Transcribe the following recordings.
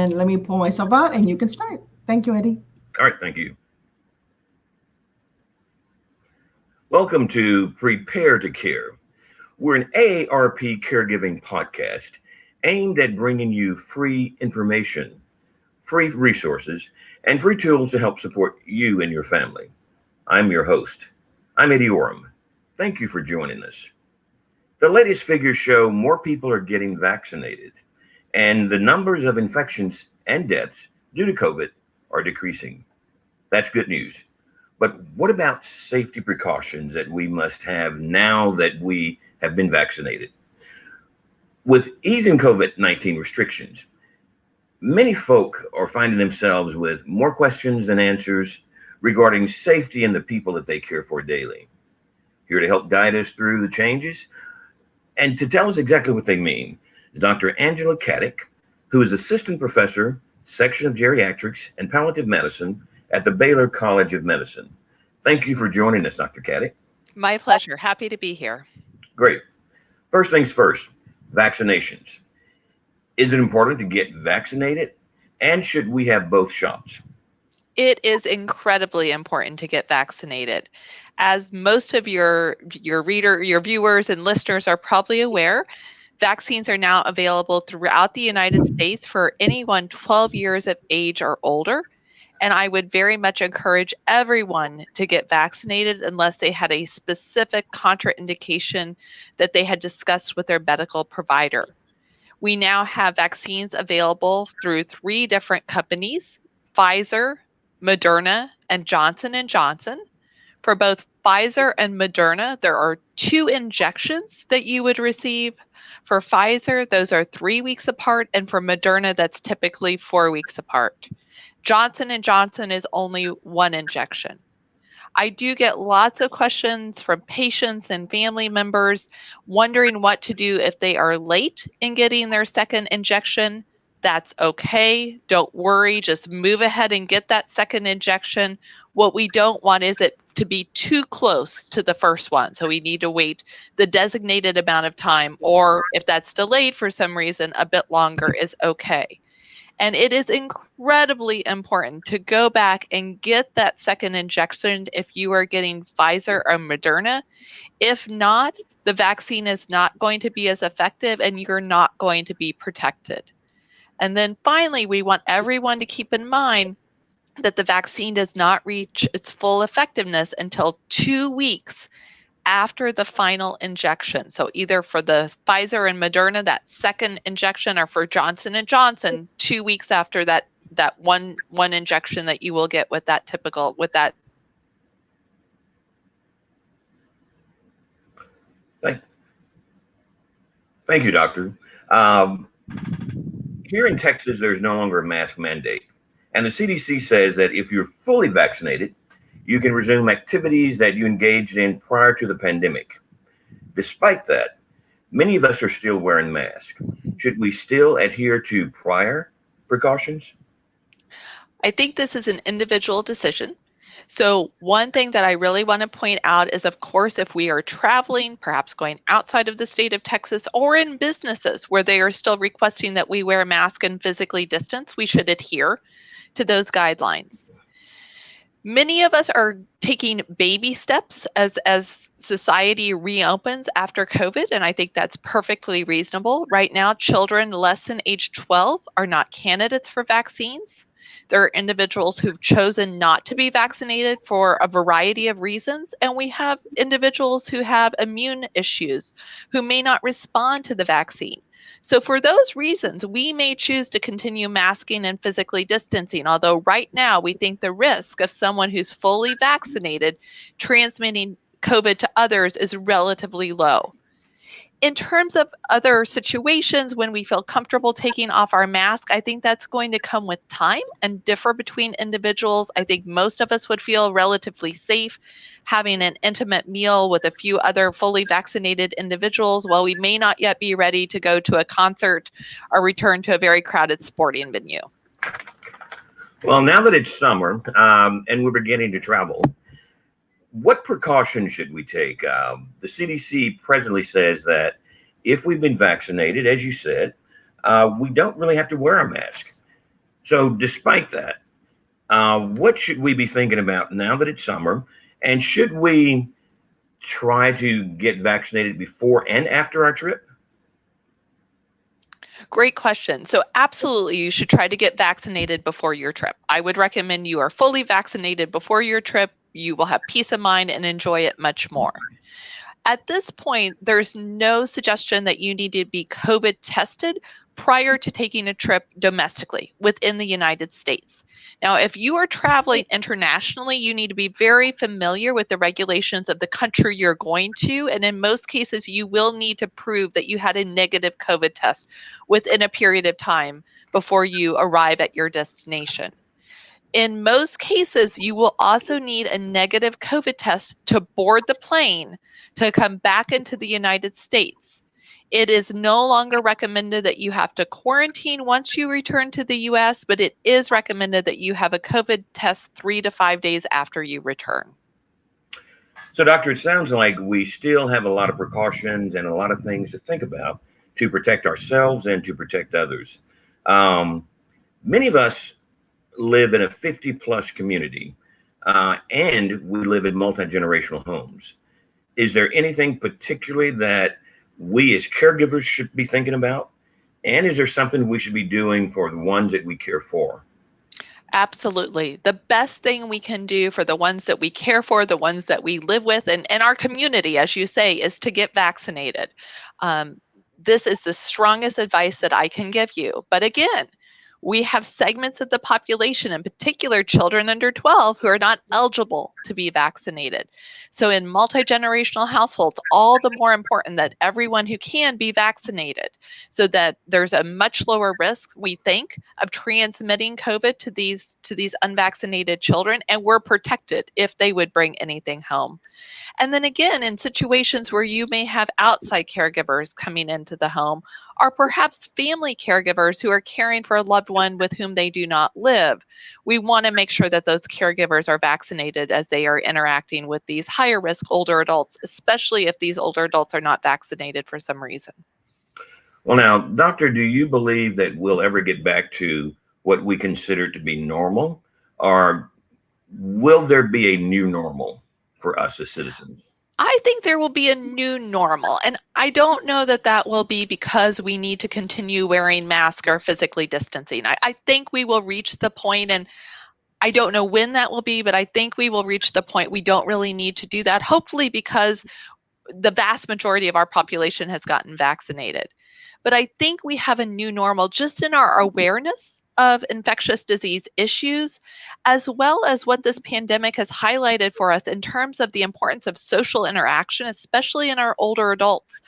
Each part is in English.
And let me pull myself out and you can start. Thank you, Eddie. All right, thank you. Welcome to Prepare to Care. We're an AARP caregiving podcast aimed at bringing you free information, free resources, and free tools to help support you and your family. I'm your host. I'm Eddie Orem. Thank you for joining us. The latest figures show more people are getting vaccinated, and the numbers of infections and deaths due to COVID are decreasing. That's good news. But what about safety precautions that we must have now that we have been vaccinated? With easing COVID-19 restrictions, many folk are finding themselves with more questions than answers regarding safety and the people that they care for daily. Here to help guide us through the changes and to tell us exactly what they mean is Dr. Angela Catic, who is Assistant Professor, Section of Geriatrics and Palliative Medicine at the Baylor College of Medicine. Thank you for joining us, Dr. Catic. My pleasure. Happy to be here. Great. First things first, vaccinations. Is it important to get vaccinated? And should we have both shots? It is incredibly important to get vaccinated. As most of your viewers and listeners are probably aware, vaccines are now available throughout the United States for anyone 12 years of age or older. And I would very much encourage everyone to get vaccinated unless they had a specific contraindication that they had discussed with their medical provider. We now have vaccines available through 3 different companies, Pfizer, Moderna, and Johnson & Johnson. For both Pfizer and Moderna, there are 2 injections that you would receive. For Pfizer, those are 3 weeks apart, and for Moderna, that's typically 4 weeks apart. Johnson & Johnson is only 1 injection. I do get lots of questions from patients and family members wondering what to do if they are late in getting their second injection. That's okay. Don't worry. Just move ahead and get that second injection. What we don't want is it to be too close to the first one. So we need to wait the designated amount of time, or if that's delayed for some reason, a bit longer is okay. And it is incredibly important to go back and get that second injection if you are getting Pfizer or Moderna. If not, the vaccine is not going to be as effective and you're not going to be protected. And then finally, we want everyone to keep in mind that the vaccine does not reach its full effectiveness until 2 weeks after the final injection. So either for the Pfizer and Moderna, that second injection, or for Johnson & Johnson, 2 weeks after that one injection that you will get with that Thank you, doctor. Here in Texas, there's no longer a mask mandate. And the CDC says that if you're fully vaccinated, you can resume activities that you engaged in prior to the pandemic. Despite that, many of us are still wearing masks. Should we still adhere to prior precautions? I think this is an individual decision. So one thing that I really want to point out is, of course, if we are traveling, perhaps going outside of the state of Texas, or in businesses where they are still requesting that we wear a mask and physically distance, we should adhere to those guidelines. Many of us are taking baby steps as society reopens after COVID, and I think that's perfectly reasonable. Right now, children less than age 12 are not candidates for vaccines. There are individuals who've chosen not to be vaccinated for a variety of reasons, and we have individuals who have immune issues who may not respond to the vaccine. So for those reasons, we may choose to continue masking and physically distancing, although right now we think the risk of someone who's fully vaccinated transmitting COVID to others is relatively low. In terms of other situations when we feel comfortable taking off our mask, I think that's going to come with time and differ between individuals. I think most of us would feel relatively safe having an intimate meal with a few other fully vaccinated individuals, while we may not yet be ready to go to a concert or return to a very crowded sporting venue. Well, now that it's summer and we're beginning to travel, what precautions should we take? The CDC presently says that if we've been vaccinated, as you said, we don't really have to wear a mask. So despite that, what should we be thinking about now that it's summer? And should we try to get vaccinated before and after our trip? Great question. So absolutely, you should try to get vaccinated before your trip. I would recommend you are fully vaccinated before your trip. You will have peace of mind and enjoy it much more. At this point, there's no suggestion that you need to be COVID tested prior to taking a trip domestically within the United States. Now, if you are traveling internationally, you need to be very familiar with the regulations of the country you're going to. And in most cases, you will need to prove that you had a negative COVID test within a period of time before you arrive at your destination. In most cases, you will also need a negative COVID test to board the plane to come back into the United States. It is no longer recommended that you have to quarantine once you return to the US, but it is recommended that you have a COVID test 3 to 5 days after you return. So, doctor, it sounds like we still have a lot of precautions and a lot of things to think about to protect ourselves and to protect others. Many of us live in a 50 plus community, and we live in multi-generational homes. Is there anything particularly that we as caregivers should be thinking about? And is there something we should be doing for the ones that we care for? Absolutely. The best thing we can do for the ones that we care for, the ones that we live with, and our community, as you say, is to get vaccinated. This is the strongest advice that I can give you. But again, we have segments of the population, in particular children under 12, who are not eligible to be vaccinated. So in multi-generational households, all the more important that everyone who can be vaccinated so that there's a much lower risk, we think, of transmitting COVID to these unvaccinated children, and we're protected if they would bring anything home. And then again, in situations where you may have outside caregivers coming into the home, or perhaps family caregivers who are caring for a loved one with whom they do not live, we want to make sure that those caregivers are vaccinated as they are interacting with these higher risk older adults, especially if these older adults are not vaccinated for some reason. Well, now, doctor, do you believe that we'll ever get back to what we consider to be normal, or will there be a new normal for us as citizens? I think there will be a new normal, and I don't know that that will be because we need to continue wearing masks or physically distancing. I think we will reach the point, and I don't know when that will be, but I think we will reach the point we don't really need to do that, hopefully because the vast majority of our population has gotten vaccinated. But I think we have a new normal just in our awareness of infectious disease issues, as well as what this pandemic has highlighted for us in terms of the importance of social interaction, especially in our older adults,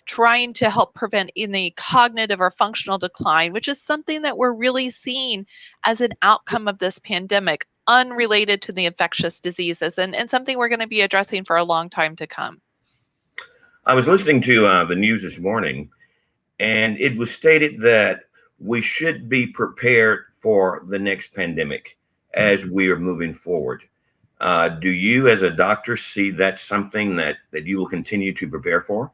trying to help prevent any cognitive or functional decline, which is something that we're really seeing as an outcome of this pandemic, unrelated to the infectious diseases, and something we're going to be addressing for a long time to come. I was listening to the news this morning, and it was stated that we should be prepared for the next pandemic as we are moving forward. Do you, as a doctor, see that something that you will continue to prepare for?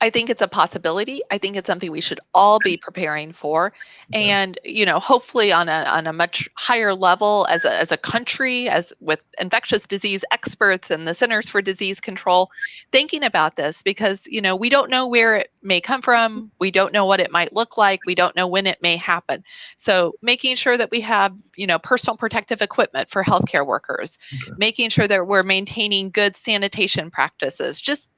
I think it's a possibility. I think it's something we should all be preparing for, and hopefully on a much higher level as a country, as with infectious disease experts and the Centers for Disease Control, thinking about this because we don't know where it may come from, we don't know what it might look like, we don't know when it may happen. So making sure that we have personal protective equipment for healthcare workers, making sure that we're maintaining good sanitation practices, just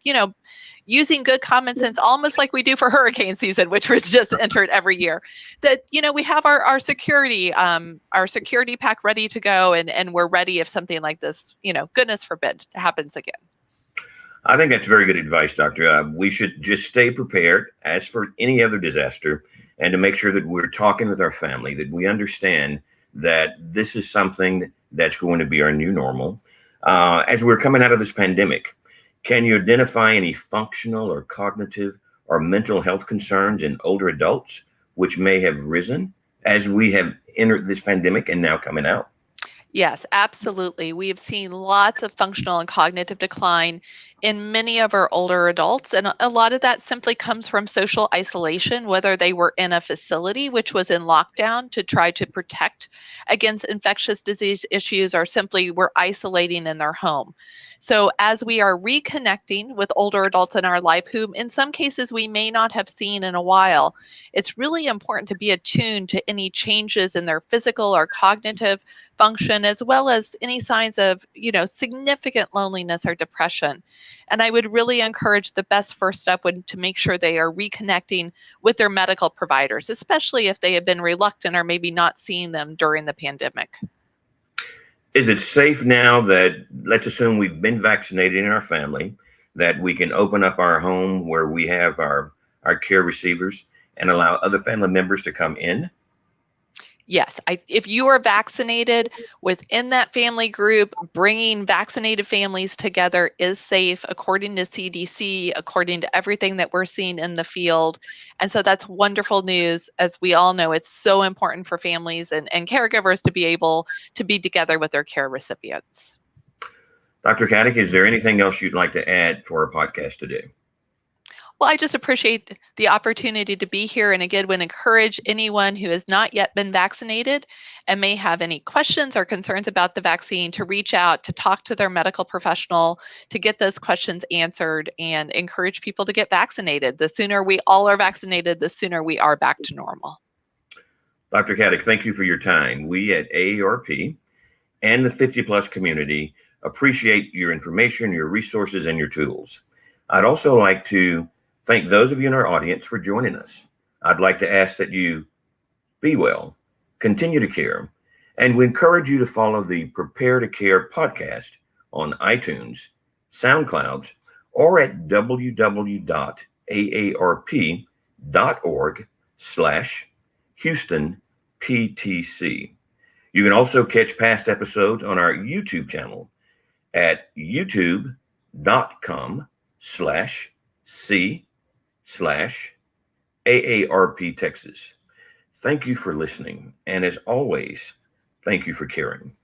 using good common sense, almost like we do for hurricane season, which was just entered every year. That we have our security pack ready to go, and we're ready if something like this, goodness forbid, happens again. I think that's very good advice, Doctor. We should just stay prepared as for any other disaster, and to make sure that we're talking with our family, that we understand that this is something that's going to be our new normal. As we're coming out of this pandemic, can you identify any functional or cognitive or mental health concerns in older adults which may have risen as we have entered this pandemic and now coming out? Yes, absolutely. We have seen lots of functional and cognitive decline in many of our older adults. And a lot of that simply comes from social isolation, whether they were in a facility, which was in lockdown to try to protect against infectious disease issues, or simply were isolating in their home. So, as we are reconnecting with older adults in our life, whom in some cases we may not have seen in a while, it's really important to be attuned to any changes in their physical or cognitive function, as well as any signs of, significant loneliness or depression. And I would really encourage the best first step would to make sure they are reconnecting with their medical providers, especially if they have been reluctant or maybe not seeing them during the pandemic. Is it safe now that, let's assume we've been vaccinated in our family, that we can open up our home where we have our care receivers and allow other family members to come in? Yes, if you are vaccinated within that family group, bringing vaccinated families together is safe according to CDC, according to everything that we're seeing in the field. And so that's wonderful news. As we all know, it's so important for families and caregivers to be able to be together with their care recipients. Dr. Catic, is there anything else you'd like to add to our podcast today? Well, I just appreciate the opportunity to be here, and again, would encourage anyone who has not yet been vaccinated and may have any questions or concerns about the vaccine to reach out, to talk to their medical professional, to get those questions answered, and encourage people to get vaccinated. The sooner we all are vaccinated, the sooner we are back to normal. Dr. Catic, thank you for your time. We at AARP and the 50 plus community appreciate your information, your resources, and your tools. I'd also like to thank those of you in our audience for joining us. I'd like to ask that you be well, continue to care, and we encourage you to follow the Prepare to Care podcast on iTunes, SoundClouds, or at www.aarp.org/HoustonPTC. You can also catch past episodes on our YouTube channel at youtube.com/C/AARP Texas. Thank you for listening. And as always, thank you for caring.